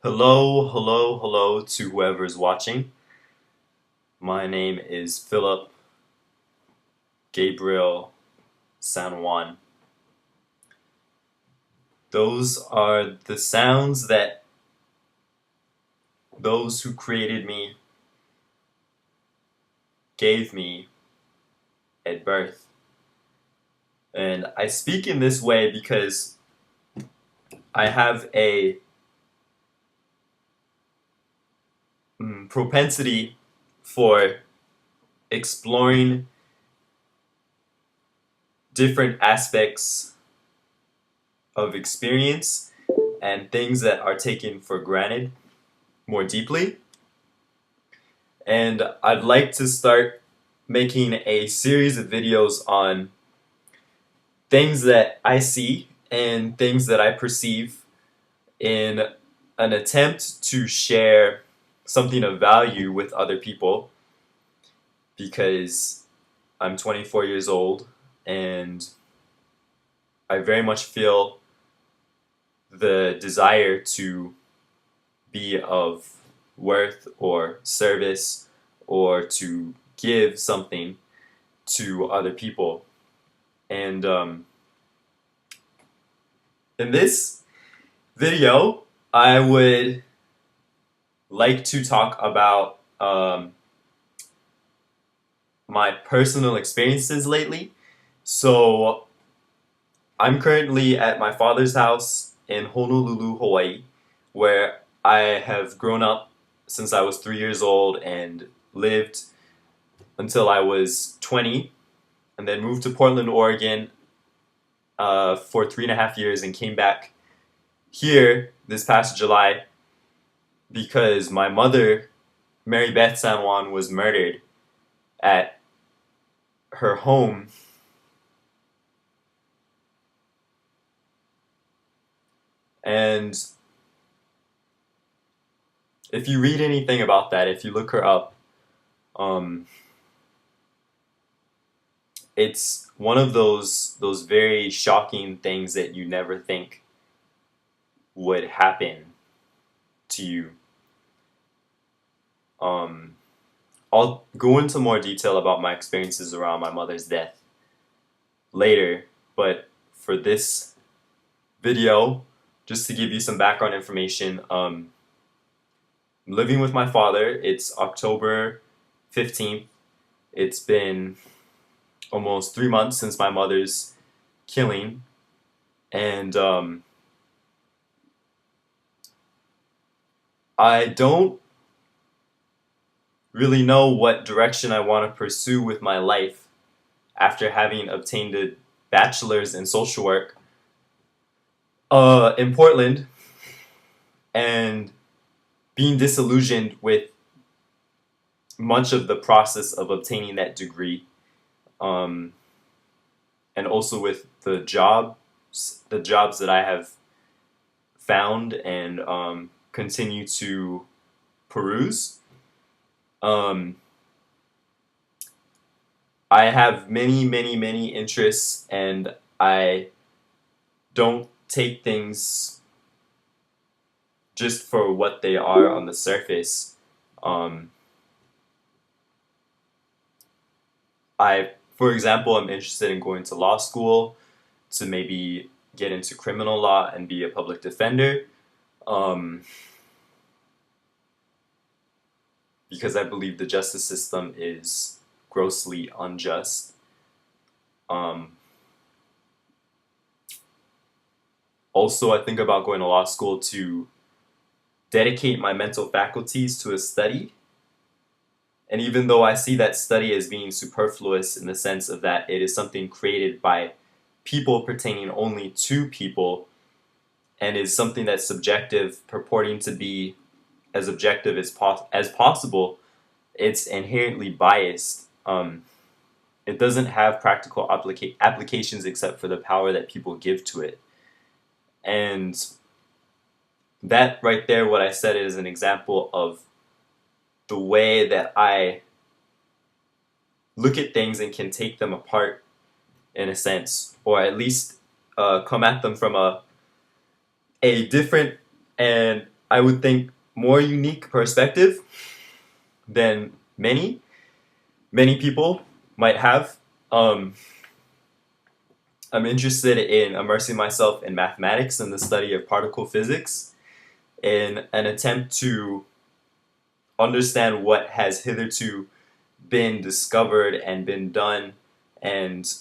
Hello, hello, hello to whoever's watching. My name is Philip Gabriel San Juan. Those are the sounds that those who created me gave me at birth. And I speak in this way because I have a propensity for exploring different aspects of experience and things that are taken for granted more deeply. And I'd like to start making a series of videos on things that I see and things that I perceive in an attempt to share something of value with other people, because I'm 24 years old and I very much feel the desire to be of worth or service or to give something to other people. And in this video, I would like to talk about my personal experiences lately. So I'm currently at my father's house in Honolulu, Hawaii, where I have grown up since I was 3 years old and lived until I was 20, and then moved to Portland, Oregon for 3.5 years and came back here this past July because my mother, Mary Beth San Juan, was murdered at her home. And if you read anything about that, if you look her up, it's one of those very shocking things that you never think would happen to you. I'll go into more detail about my experiences around my mother's death later, but for this video, just to give you some background information, I'm living with my father. It's October 15th. It's been almost 3 months since my mother's killing, and I don't really know what direction I want to pursue with my life after having obtained a bachelor's in social work in Portland and being disillusioned with much of the process of obtaining that degree, and also with the jobs that I have found and continue to peruse. I have many interests, and I don't take things just for what they are on the surface. For example, I'm interested in going to law school to maybe get into criminal law and be a public defender, because I believe the justice system is grossly unjust. Also, I think about going to law school to dedicate my mental faculties to a study. And even though I see that study as being superfluous in the sense of that it is something created by people pertaining only to people and is something that's subjective, purporting to be as objective as possible, it's inherently biased. It doesn't have practical applications except for the power that people give to it. And that right there, what I said, is an example of the way that I look at things and can take them apart in a sense, or at least come at them from a different and I would think, more unique perspective than many people might have. Um, I'm interested in immersing myself in mathematics and the study of particle physics in an attempt to understand what has hitherto been discovered and been done and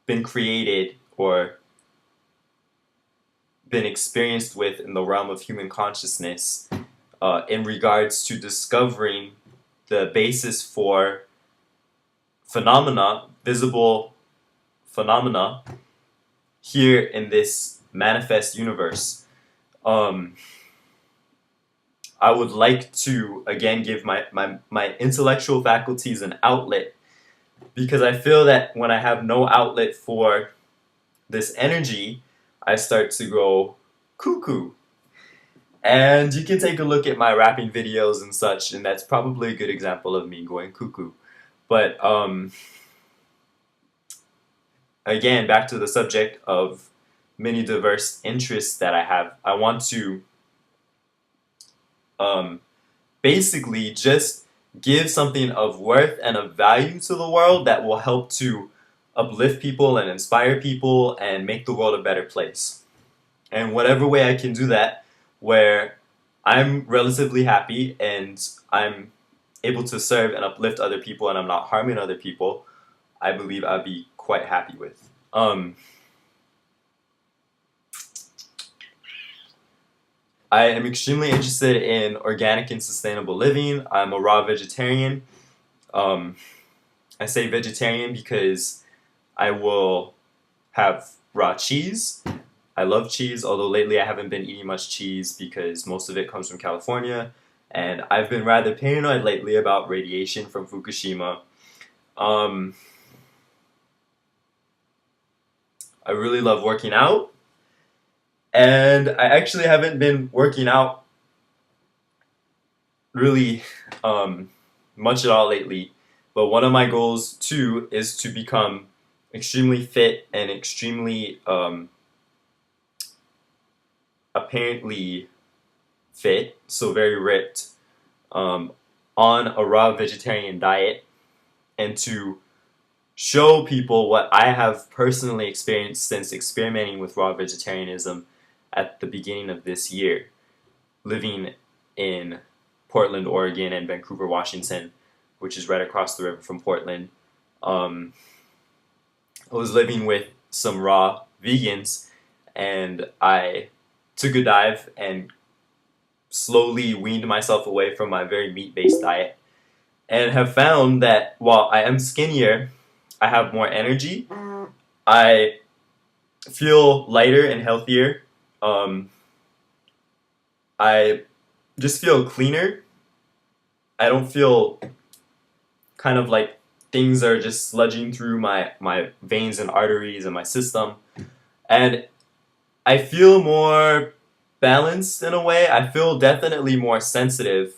been created or been experienced with in the realm of human consciousness in regards to discovering the basis for phenomena, visible phenomena, here in this manifest universe. Um, I would like to, again, give my intellectual faculties an outlet, because I feel that when I have no outlet for this energy, I start to go cuckoo. And you can take a look at my rapping videos and such, and that's probably a good example of me going cuckoo. But again, back to the subject of many diverse interests that I have, I want to basically just give something of worth and of value to the world that will help to uplift people and inspire people and make the world a better place. And whatever way I can do that, where I'm relatively happy and I'm able to serve and uplift other people and I'm not harming other people, I believe I'd be quite happy with. I am extremely interested in organic and sustainable living. I'm a raw vegetarian. I say vegetarian because I will have raw cheese. I love cheese, although lately I haven't been eating much cheese because most of it comes from California. And I've been rather paranoid lately about radiation from Fukushima. I really love working out. And I actually haven't been working out really much at all lately. But one of my goals, too, is to become extremely fit and extremely apparently fit, so very ripped, on a raw vegetarian diet, and to show people what I have personally experienced since experimenting with raw vegetarianism at the beginning of this year, living in Portland, Oregon, and Vancouver, Washington, which is right across the river from Portland. I was living with some raw vegans, and I took a dive and slowly weaned myself away from my very meat-based diet, and have found that while I am skinnier, I have more energy. I feel lighter and healthier. I just feel cleaner. I don't feel kind of like things are just sludging through my veins and arteries and my system. And I feel more balanced in a way. I feel definitely more sensitive,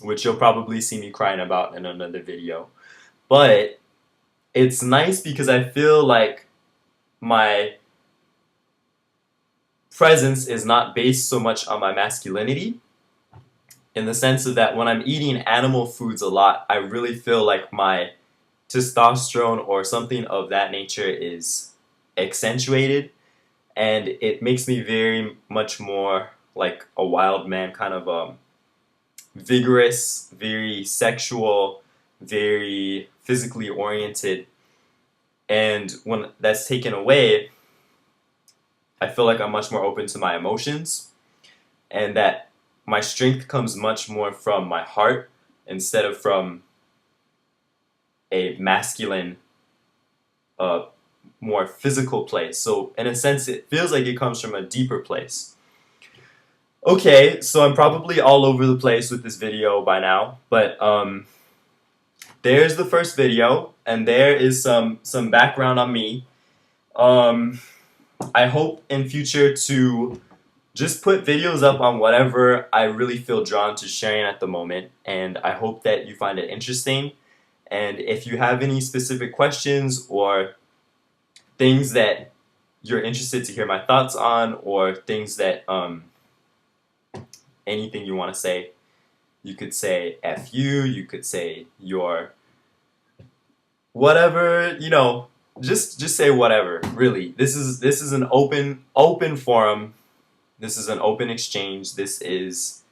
which you'll probably see me crying about in another video. But it's nice because I feel like my presence is not based so much on my masculinity, in the sense of that when I'm eating animal foods a lot, I really feel like my testosterone or something of that nature is accentuated, and it makes me very much more like a wild man, kind of vigorous, very sexual, very physically oriented. And when that's taken away, I feel like I'm much more open to my emotions, and that my strength comes much more from my heart instead of from a masculine, more physical place. So in a sense, it feels like it comes from a deeper place. Okay, so I'm probably all over the place with this video by now, but there's the first video, and there is some background on me. I hope in future to just put videos up on whatever I really feel drawn to sharing at the moment, and I hope that you find it interesting. And if you have any specific questions or things that you're interested to hear my thoughts on, or things that anything you want to say. You could say F you could say your whatever, just say whatever. Really. This is an open forum. This is an open exchange. This is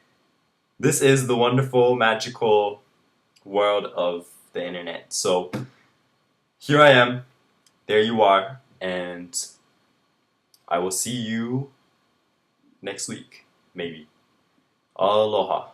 the wonderful, magical world of the internet. So here I am, there you are, and I will see you next week, maybe. Aloha.